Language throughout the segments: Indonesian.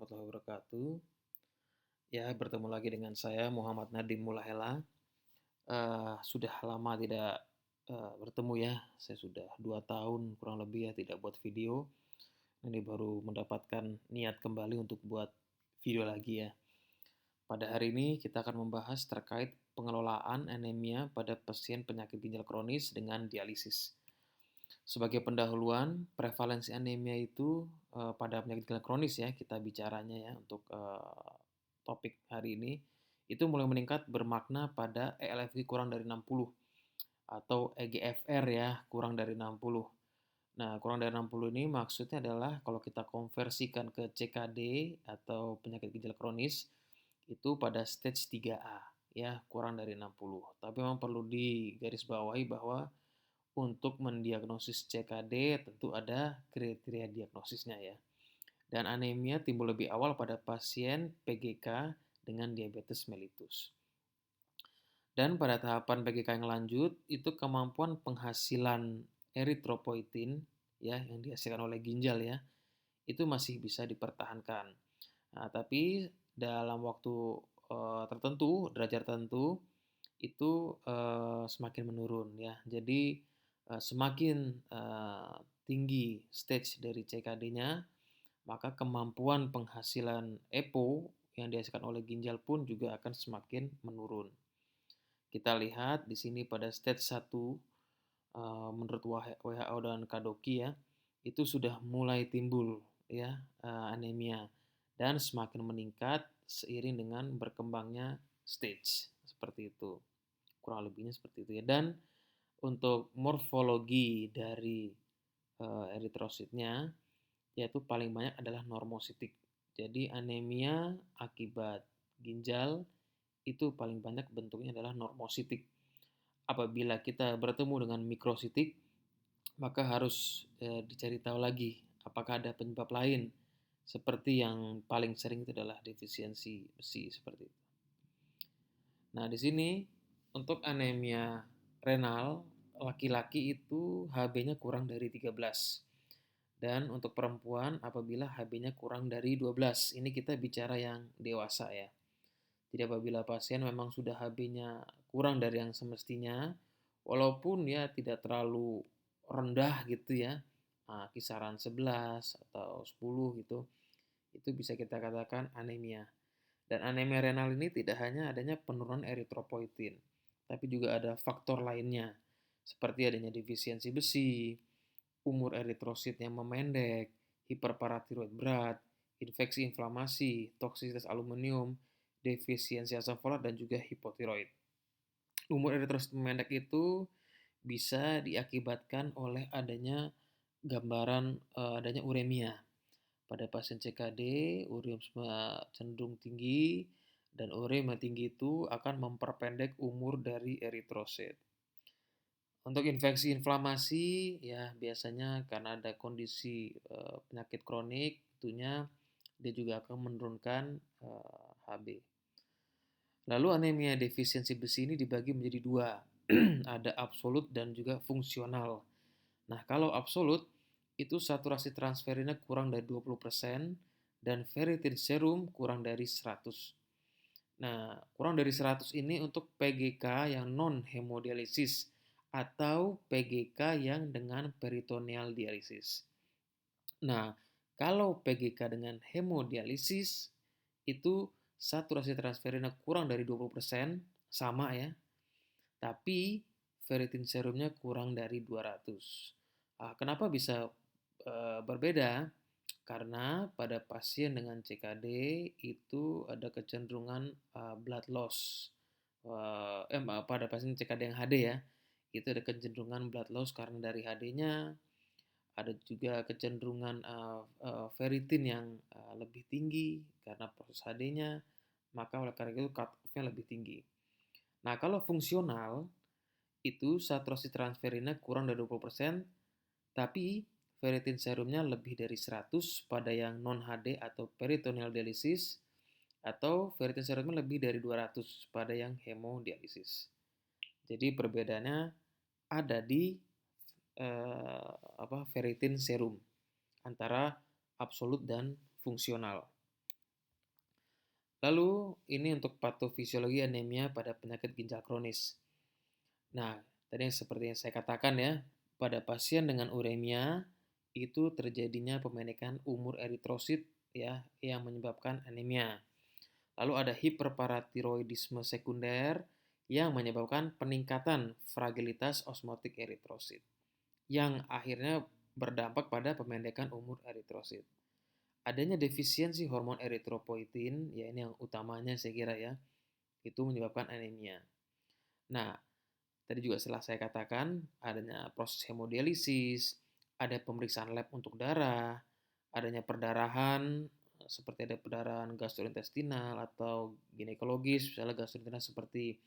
warahmatullahi wabarakatuh. Ya, bertemu lagi dengan saya Muhammad Nadim Mulahela. Sudah lama tidak bertemu ya. Saya sudah 2 tahun kurang lebih ya tidak buat video. Ini baru mendapatkan niat kembali untuk buat video lagi ya. Pada hari ini kita akan membahas terkait pengelolaan anemia pada pasien penyakit ginjal kronis dengan dialisis. Sebagai pendahuluan, prevalensi anemia itu pada penyakit ginjal kronis ya, kita bicaranya ya untuk topik hari ini, itu mulai meningkat bermakna pada ELFG kurang dari 60 atau EGFR ya, kurang dari 60. Nah, kurang dari 60 ini maksudnya adalah kalau kita konversikan ke CKD atau penyakit ginjal kronis, itu pada stage 3A ya, kurang dari 60. Tapi memang perlu digarisbawahi bahwa untuk mendiagnosis CKD tentu ada kriteria diagnosisnya ya. Dan anemia timbul lebih awal pada pasien PGK dengan diabetes mellitus. Dan pada tahapan PGK yang lanjut, itu kemampuan penghasilan eritropoietin ya yang dihasilkan oleh ginjal ya, itu masih bisa dipertahankan. Nah, tapi dalam waktu tertentu, derajat tertentu itu semakin menurun ya. Jadi semakin tinggi stage dari CKD-nya, maka kemampuan penghasilan EPO yang dihasilkan oleh ginjal pun juga akan semakin menurun. Kita lihat di sini pada stage 1 menurut WHO dan Kadoki ya, itu sudah mulai timbul ya anemia dan semakin meningkat seiring dengan berkembangnya stage seperti itu. Kurang lebihnya seperti itu ya. Dan untuk morfologi dari eritrositnya yaitu paling banyak adalah normositik. Jadi anemia akibat ginjal itu paling banyak bentuknya adalah normositik. Apabila kita bertemu dengan mikrositik, maka harus dicari tahu lagi apakah ada penyebab lain seperti yang paling sering itu adalah defisiensi besi seperti itu. Nah, di sini untuk anemia renal laki-laki itu Hb-nya kurang dari 13. Dan untuk perempuan apabila Hb-nya kurang dari 12. Ini kita bicara yang dewasa ya. Jadi apabila pasien memang sudah Hb-nya kurang dari yang semestinya, walaupun ya tidak terlalu rendah gitu ya, kisaran 11 atau 10 gitu, itu bisa kita katakan anemia. Dan anemia renal ini tidak hanya adanya penurunan eritropoietin, tapi juga ada faktor lainnya, seperti adanya defisiensi besi, umur eritrosit yang memendek, hiperparatiroid berat, infeksi inflamasi, toksisitas aluminium, defisiensi asam folat, dan juga hipotiroid. Umur eritrosit memendek itu bisa diakibatkan oleh adanya gambaran adanya uremia. Pada pasien CKD, ureum cenderung tinggi dan uremia tinggi itu akan memperpendek umur dari eritrosit. Untuk infeksi inflamasi ya biasanya karena ada kondisi penyakit kronik tentunya dia juga akan menurunkan Hb. Lalu anemia defisiensi besi ini dibagi menjadi dua. Ada absolut dan juga fungsional. Nah, kalau absolut itu saturasi transferinnya kurang dari 20% dan ferritin serum kurang dari 100. Nah, kurang dari 100 ini untuk PGK yang non hemodialisis atau PGK yang dengan peritoneal dialisis. Nah, kalau PGK dengan hemodialisis itu saturasi transferinnya kurang dari 20%, sama ya. Tapi ferritin serumnya kurang dari 200. Kenapa bisa berbeda? Karena pada pasien dengan CKD itu ada kecenderungan blood loss. Pada pasien CKD yang HD ya, itu ada kecenderungan blood loss karena dari HD-nya ada juga kecenderungan ferritin yang lebih tinggi karena proses HD-nya, maka oleh karena itu cut off-nya lebih tinggi. Nah, kalau fungsional itu saturasi transferinnya kurang dari 20%, tapi ferritin serumnya lebih dari 100 pada yang non-HD atau peritoneal dialisis, atau ferritin serumnya lebih dari 200 pada yang hemodialisis. Jadi perbedaannya ada di ferritin serum antara absolut dan fungsional. Lalu ini untuk patofisiologi anemia pada penyakit ginjal kronis. Nah, tadi seperti yang saya katakan ya, pada pasien dengan uremia itu terjadinya pemendekan umur eritrosit ya yang menyebabkan anemia. Lalu ada hiperparatiroidisme sekunder yang menyebabkan peningkatan fragilitas osmotik eritrosit yang akhirnya berdampak pada pemendekan umur eritrosit. Adanya defisiensi hormon eritropoietin, ya ini yang utamanya saya kira ya, itu menyebabkan anemia. Nah, tadi juga setelah saya katakan adanya proses hemodialisis, ada pemeriksaan lab untuk darah, adanya perdarahan seperti ada perdarahan gastrointestinal atau ginekologis, misalnya gastrointestinal seperti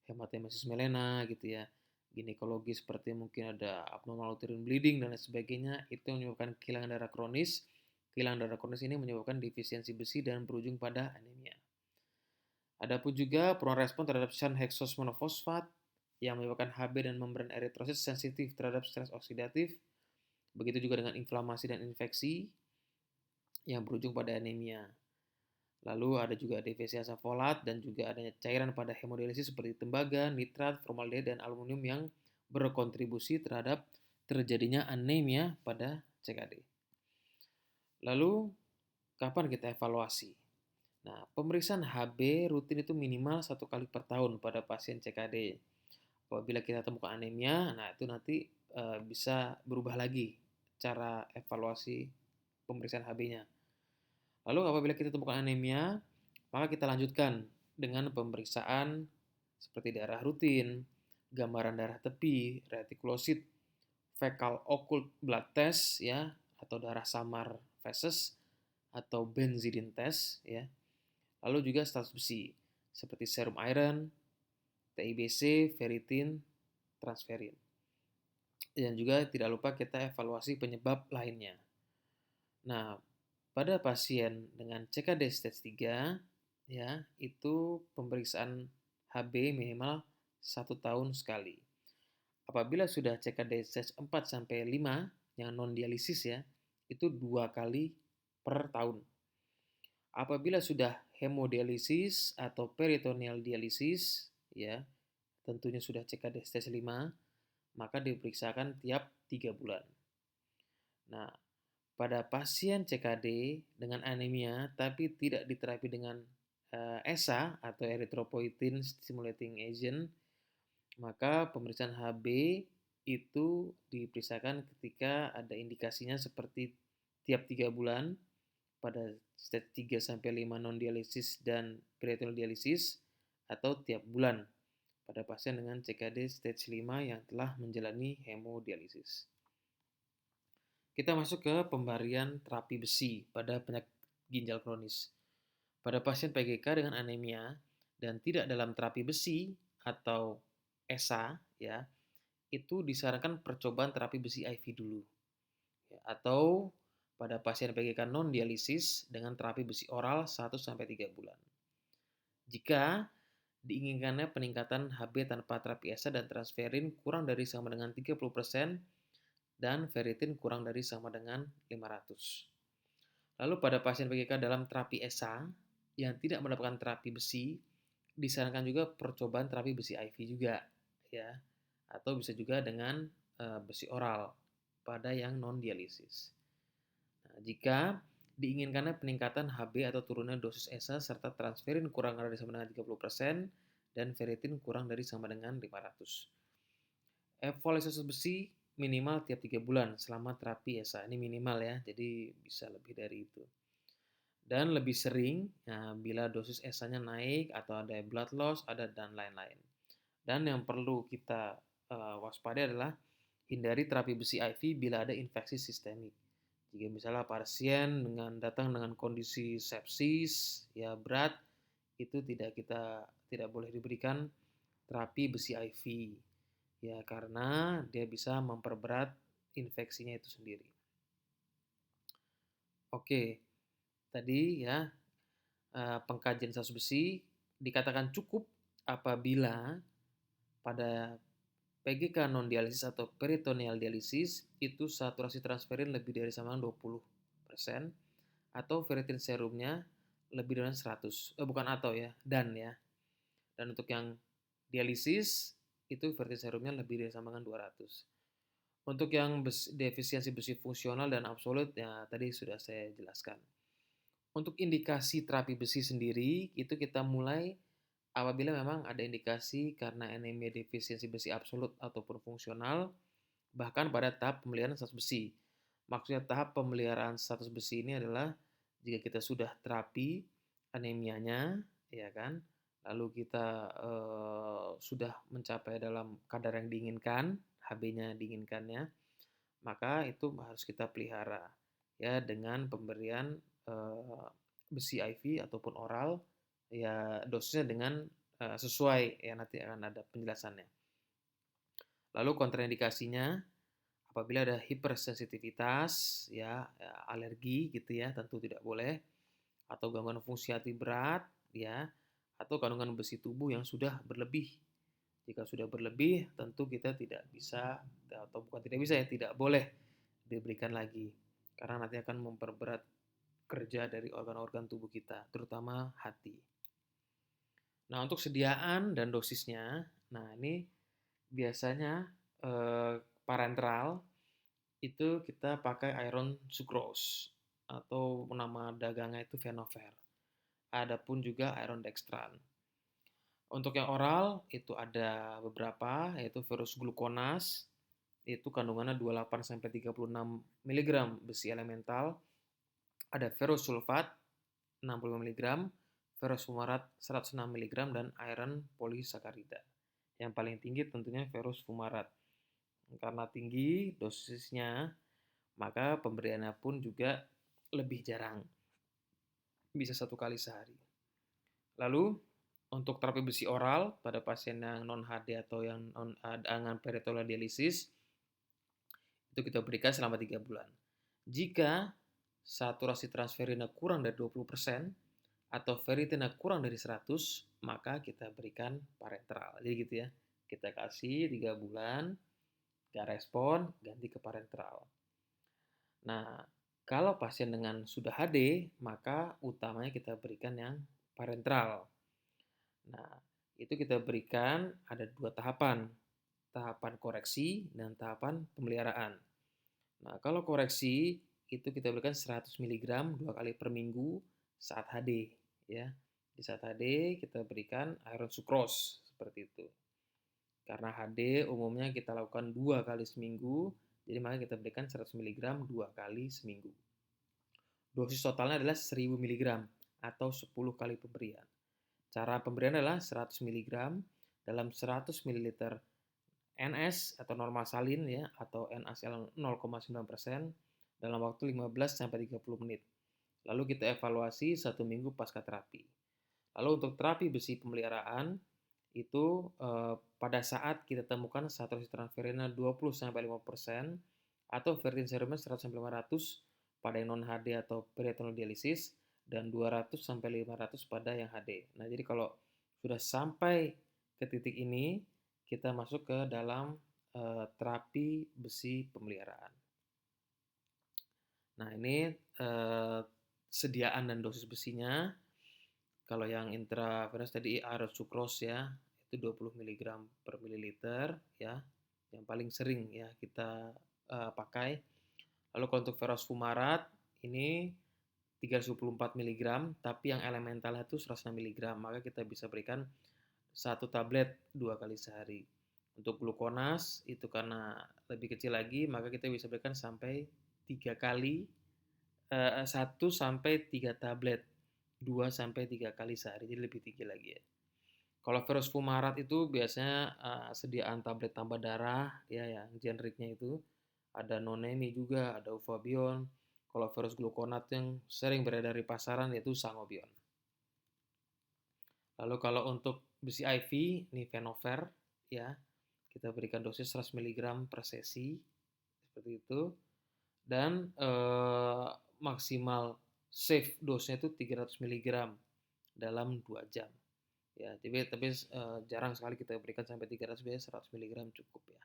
hematemesis melena gitu ya. Ginekologis seperti mungkin ada abnormal uterine bleeding dan lain sebagainya, itu menyebabkan kehilangan darah kronis. Kehilangan darah kronis ini menyebabkan defisiensi besi dan berujung pada anemia. Adapun juga penurunan respon terhadap shunt hexose monofosfat yang menyebabkan Hb dan membran eritrosit sensitif terhadap stres oksidatif. Begitu juga dengan inflamasi dan infeksi yang berujung pada anemia. Lalu ada juga defisiensi folat dan juga adanya cairan pada hemodialisis seperti tembaga, nitrat, formaldehyde, dan aluminium yang berkontribusi terhadap terjadinya anemia pada CKD. Lalu, kapan kita evaluasi? Nah, pemeriksaan Hb rutin itu minimal 1 kali per tahun pada pasien CKD. Apabila kita temukan anemia, nah itu nanti bisa berubah lagi cara evaluasi pemeriksaan Hb-nya. Lalu apabila kita temukan anemia, maka kita lanjutkan dengan pemeriksaan seperti darah rutin, gambaran darah tepi, retikulosit, fecal occult blood test ya atau darah samar feses atau benzidin test ya. Lalu juga status besi seperti serum iron, TIBC, ferritin, transferin. Dan juga tidak lupa kita evaluasi penyebab lainnya. Nah, pada pasien dengan CKD stage 3 ya, itu pemeriksaan Hb minimal 1 tahun sekali. Apabila sudah CKD stage 4 sampai 5 yang non dialisis ya, itu 2 kali per tahun. Apabila sudah hemodialisis atau peritoneal dialisis ya, tentunya sudah CKD stage 5, maka diperiksakan tiap 3 bulan. Nah, pada pasien CKD dengan anemia tapi tidak diterapi dengan ESA atau erythropoietin stimulating agent, maka pemeriksaan Hb itu diperiksakan ketika ada indikasinya seperti tiap 3 bulan pada stage 3 sampai 5 non dialisis dan peritoneal dialisis atau tiap bulan pada pasien dengan CKD stage 5 yang telah menjalani hemodialisis. Kita masuk ke pemberian terapi besi pada penyakit ginjal kronis. Pada pasien PGK dengan anemia dan tidak dalam terapi besi atau ESA ya, itu disarankan percobaan terapi besi IV dulu. Ya, atau pada pasien PGK non dialisis dengan terapi besi oral 1 sampai 3 bulan. Jika diinginkannya peningkatan Hb tanpa terapi ESA dan transferin kurang dari sama dengan 30% dan ferritin kurang dari sama dengan 500. Lalu pada pasien PGK dalam terapi ESA yang tidak mendapatkan terapi besi, disarankan juga percobaan terapi besi IV juga ya. Atau bisa juga dengan besi oral pada yang non dialisis. Nah, jika diinginkannya peningkatan Hb atau turunnya dosis ESA serta transferin kurang dari sama dengan 30% dan ferritin kurang dari sama dengan 500. Evaluasi besi minimal tiap 3 bulan selama terapi ESA. Ini minimal ya, jadi bisa lebih dari itu. Dan lebih sering ya, bila dosis ESA-nya naik atau ada blood loss, ada dan lain-lain. Dan yang perlu kita waspadai adalah hindari terapi besi IV bila ada infeksi sistemik. Jika misalnya pasien datang dengan kondisi sepsis ya berat, itu tidak boleh diberikan terapi besi IV ya karena dia bisa memperberat infeksinya itu sendiri. Oke, tadi ya pengkajian status besi dikatakan cukup apabila pada PGK non dialisis atau peritoneal dialisis itu saturasi transferin lebih dari sama dengan 20% atau ferritin serumnya lebih dari 100, bukan atau ya, ya. Dan untuk yang dialisis itu ferritin serumnya lebih dari sama dengan 200. Untuk yang defisiensi besi fungsional dan absolut ya tadi sudah saya jelaskan. Untuk indikasi terapi besi sendiri itu kita mulai apabila memang ada indikasi karena anemia defisiensi besi absolut ataupun fungsional, bahkan pada tahap pemeliharaan status besi. Maksudnya tahap pemeliharaan status besi ini adalah jika kita sudah terapi anemianya, ya kan, lalu kita sudah mencapai dalam kadar yang diinginkan, HB-nya diinginkannya, maka itu harus kita pelihara ya dengan pemberian besi IV ataupun oral ya dosisnya dengan sesuai ya nanti akan ada penjelasannya. Lalu kontraindikasinya apabila ada hipersensitivitas ya alergi gitu ya tentu tidak boleh, atau gangguan fungsi hati berat ya, atau kandungan besi tubuh yang sudah berlebih. Jika sudah berlebih tentu kita tidak bisa atau bukan tidak bisa ya tidak boleh diberikan lagi karena nanti akan memperberat kerja dari organ-organ tubuh kita terutama hati. Nah, untuk sediaan dan dosisnya, nah ini biasanya parenteral itu kita pakai iron sucrose atau nama dagangnya itu Venofer. Adapun juga iron dextran. Untuk yang oral itu ada beberapa yaitu ferrous gluconase itu kandungannya 28 sampai 36 mg besi elemental. Ada ferrous sulfat 65 mg, ferrous fumarat 106 mg dan iron polisakarida. Yang paling tinggi tentunya ferrous fumarat. Karena tinggi dosisnya, maka pemberiannya pun juga lebih jarang. Bisa 1 kali sehari. Lalu untuk terapi besi oral pada pasien yang non-HD atau yang dengan peritoneal dialisis itu kita berikan selama 3 bulan. Jika saturasi transferina kurang dari 20% atau ferritina kurang dari 100, maka kita berikan parenteral. Jadi gitu ya. Kita kasih 3 bulan, gak respon, ganti ke parenteral. Nah, kalau pasien dengan sudah HD, maka utamanya kita berikan yang parenteral. Nah, itu kita berikan ada 2 tahapan. Tahapan koreksi dan tahapan pemeliharaan. Nah, kalau koreksi itu kita berikan 100 mg 2 kali per minggu saat HD ya. Di saat HD kita berikan iron sucrose seperti itu. Karena HD umumnya kita lakukan 2 kali seminggu, jadi maka kita berikan 100 mg 2 kali seminggu. Dosis totalnya adalah 1000 mg atau 10 kali pemberian. Cara pemberian adalah 100 mg dalam 100 ml NS atau normal salin ya atau NaCl 0,9% dalam waktu 15 sampai 30 menit. Lalu kita evaluasi 1 minggu pasca terapi. Lalu untuk terapi besi pemeliharaan itu pada saat kita temukan saturasi transferina 20 sampai 5% atau ferritin serumnya 100 sampai 500 pada yang non HD atau peritoneal dialisis dan 200 sampai 500 pada yang HD. Nah, jadi kalau sudah sampai ke titik ini kita masuk ke dalam terapi besi pemeliharaan. Nah, ini sediaan dan dosis besinya. Kalau yang intravenous tadi iron sucrose ya, itu 20 mg per mililiter ya, yang paling sering ya kita pakai. Lalu kalau untuk ferrous fumarat ini 324 mg, tapi yang elementalnya itu 106 mg, maka kita bisa berikan 1 tablet 2 kali sehari. Untuk glukonas itu karena lebih kecil lagi, maka kita bisa berikan sampai 3 kali 1 sampai 3 tablet 2 sampai 3 kali sehari, jadi lebih tinggi lagi ya. Kalau ferrous fumarat itu biasanya sediaan tablet tambah darah ya yang generiknya itu ada Nonemi juga, ada Uvabion. Kalau ferrous gluconat yang sering beredar di pasaran yaitu Sangobion. Lalu kalau untuk besi IV, ini Venofer ya, kita berikan dosis 100 mg per sesi seperti itu. Dan maksimal safe dosnya itu 300 mg dalam 2 jam. Ya, tapi jarang sekali kita berikan sampai 300, biasanya 100 mg cukup ya.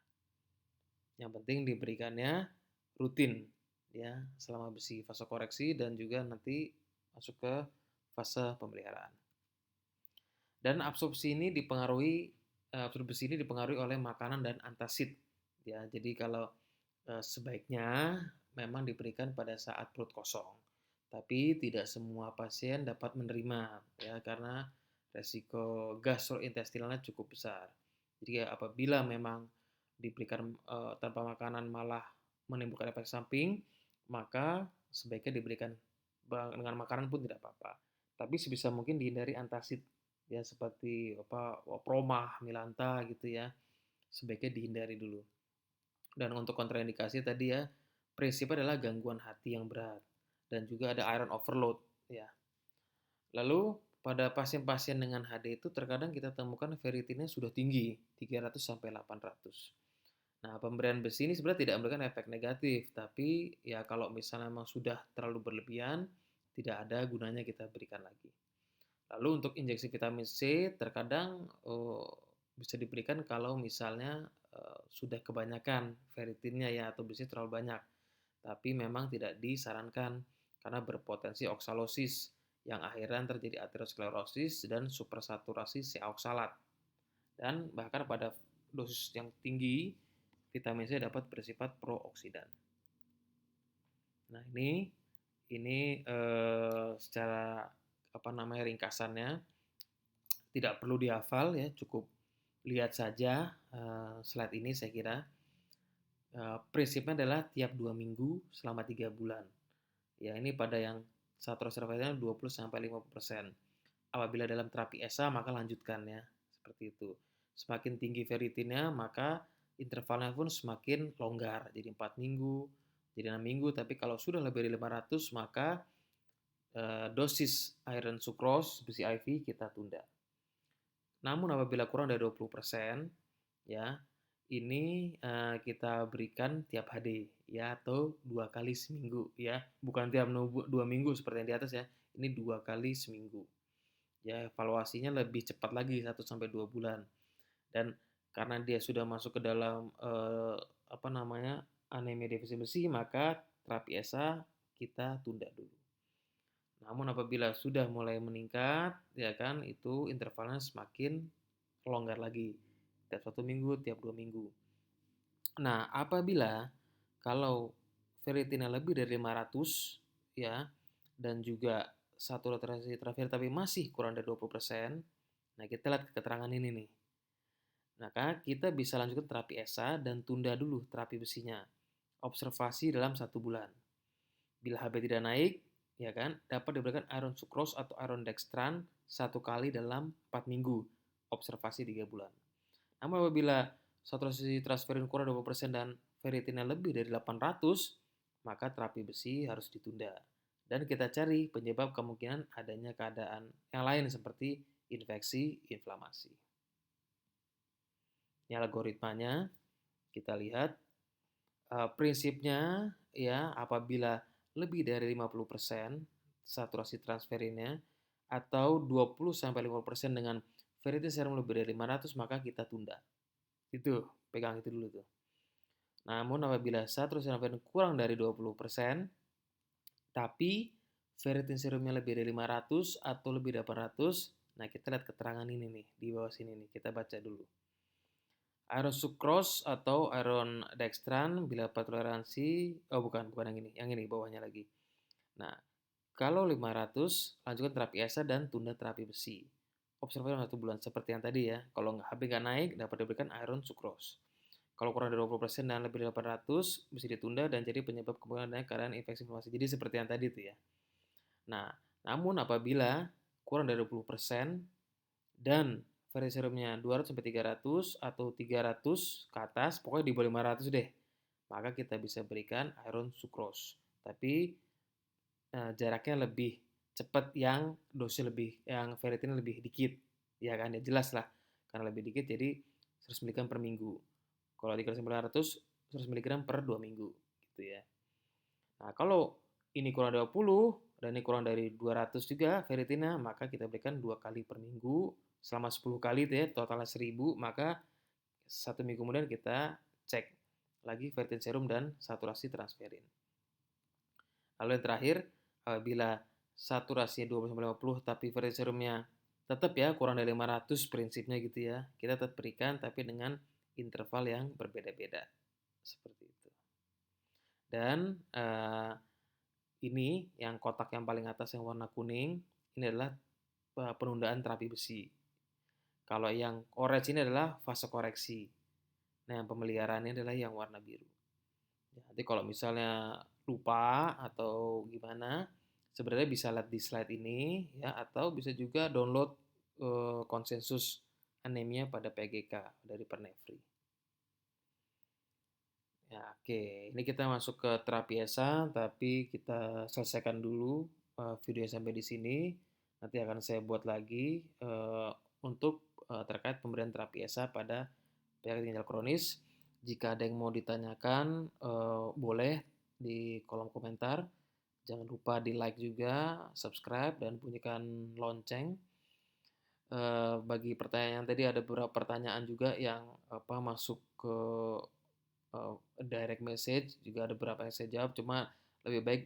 Yang penting diberikannya rutin ya selama besi fase koreksi dan juga nanti masuk ke fase pemeliharaan. Dan absorpsi ini dipengaruhi oleh makanan dan antasid. Ya, jadi kalau sebaiknya memang diberikan pada saat perut kosong. Tapi tidak semua pasien dapat menerima ya karena resiko gastrointestinalnya cukup besar. Jadi apabila memang diberikan tanpa makanan malah menimbulkan efek samping, maka sebaiknya diberikan dengan makanan pun tidak apa-apa. Tapi sebisa mungkin dihindari antasid ya seperti promah, milanta gitu ya. Sebaiknya dihindari dulu. Dan untuk kontraindikasi tadi ya, prinsipnya adalah gangguan hati yang berat dan juga ada iron overload ya. Lalu pada pasien-pasien dengan HD itu terkadang kita temukan ferritinnya sudah tinggi, 300 sampai 800. Nah, pemberian besi ini sebenarnya tidak memberikan efek negatif, tapi ya kalau misalnya memang sudah terlalu berlebihan, tidak ada gunanya kita berikan lagi. Lalu untuk injeksi vitamin C terkadang bisa diberikan kalau misalnya sudah kebanyakan ferritinnya ya atau besi terlalu banyak. Tapi memang tidak disarankan karena berpotensi oksalosis yang akhirnya terjadi aterosklerosis dan supersaturasi CA oksalat. Dan bahkan pada dosis yang tinggi, vitamin C dapat bersifat prooksidan. Nah, ini secara ringkasannya tidak perlu dihafal ya, cukup lihat saja slide ini saya kira. Prinsipnya adalah tiap 2 minggu selama 3 bulan. Ya, ini pada yang saturasi ferritinnya 20-50%. Apabila dalam terapi ESA maka lanjutkan ya, seperti itu. Semakin tinggi ferritinnya maka intervalnya pun semakin longgar, jadi 4 minggu, jadi 6 minggu, tapi kalau sudah lebih dari 500 maka dosis iron sucrose besi IV kita tunda. Namun apabila kurang dari 20%, ya, ini kita berikan tiap HD ya atau 2 kali seminggu ya, bukan tiap 2 minggu seperti yang di atas ya. Ini 2 kali seminggu. Ya, evaluasinya lebih cepat lagi 1 sampai 2 bulan. Dan karena dia sudah masuk ke dalam anemia defisi besi, maka terapi ESA kita tunda dulu. Namun apabila sudah mulai meningkat, ya kan, itu intervalnya semakin longgar lagi. Tiap 1 minggu, tiap 2 minggu. Nah, apabila kalau ferritinnya lebih dari 500 ya dan juga saturasi terakhir tapi masih kurang dari 20%, nah kita lihat keterangan ini nih. Maka kita bisa lanjutkan terapi ESA dan tunda dulu terapi besinya. Observasi dalam 1 bulan. Bila HB tidak naik, ya kan, dapat diberikan iron sucrose atau iron dextran 1 kali dalam 4 minggu. Observasi 3 bulan. Namun apabila saturasi transferin kurang 20% dan ferritinnya lebih dari 800, maka terapi besi harus ditunda. Dan kita cari penyebab kemungkinan adanya keadaan yang lain seperti infeksi, inflamasi. Ini algoritmanya, kita lihat. Prinsipnya ya apabila lebih dari 50% saturasi transferinnya atau 20-50% dengan ferritin serum lebih dari 500 maka kita tunda. Itu, pegang itu dulu tuh. Namun apabila saturasi transferin kurang dari 20% tapi ferritin serumnya lebih dari 500 atau lebih dari 800, nah kita lihat keterangan ini nih di bawah sini nih, kita baca dulu. Iron sucrose atau iron dextran bila toleransi, bukan yang ini bawahnya lagi. Nah, kalau 500 lanjutkan terapi ESA dan tunda terapi besi. Observasi 1 bulan seperti yang tadi ya. Kalau HB nggak naik dapat diberikan iron sucrose. Kalau kurang dari 20% dan lebih dari 800 bisa ditunda dan jadi penyebab kemungkinan adanya keadaan infeksi inflamasi. Jadi seperti yang tadi tuh ya. Nah, namun apabila kurang dari 20% dan ferritin serumnya 200-300 atau 300 ke atas, pokoknya di bawah 500 deh, maka kita bisa berikan iron sucrose. Tapi jaraknya lebih cepat yang ferritinnya lebih dikit. Ya kan, ya jelas lah. Karena lebih dikit jadi 100 mg per minggu. Kalau 300-500, 100 mg per 2 minggu. Gitu ya. Nah, kalau ini kurang dari 20 dan ini kurang dari 200 juga ferritinnya, maka kita berikan 2 kali per minggu selama 10 kali itu ya, totalnya 1000, maka 1 minggu kemudian kita cek lagi ferritin serum dan saturasi transferin. Lalu yang terakhir, apabila saturasinya 20-50, tapi versi serumnya tetap ya kurang dari 500 prinsipnya gitu ya. Kita tetap berikan tapi dengan interval yang berbeda-beda. Seperti itu. Dan ini yang kotak yang paling atas yang warna kuning, ini adalah penundaan terapi besi. Kalau yang orange ini adalah fase koreksi. Nah, yang pemeliharaannya adalah yang warna biru. Ya, nanti kalau misalnya lupa atau gimana, sebenarnya bisa lihat di slide ini ya, atau bisa juga download konsensus anemia pada PGK dari Pernefri. Ya, oke. Ini kita masuk ke terapi ESA, tapi kita selesaikan dulu video sampai di sini. Nanti akan saya buat lagi untuk terkait pemberian terapi ESA pada penyakit ginjal kronis. Jika ada yang mau ditanyakan, boleh di kolom komentar. Jangan lupa di like juga, subscribe, dan bunyikan lonceng. Bagi pertanyaan tadi ada beberapa pertanyaan juga yang masuk ke direct message, juga ada beberapa yang saya jawab, cuma lebih baik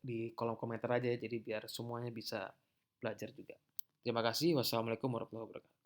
di kolom komentar aja, jadi biar semuanya bisa belajar juga. Terima kasih. Wassalamualaikum warahmatullahi wabarakatuh.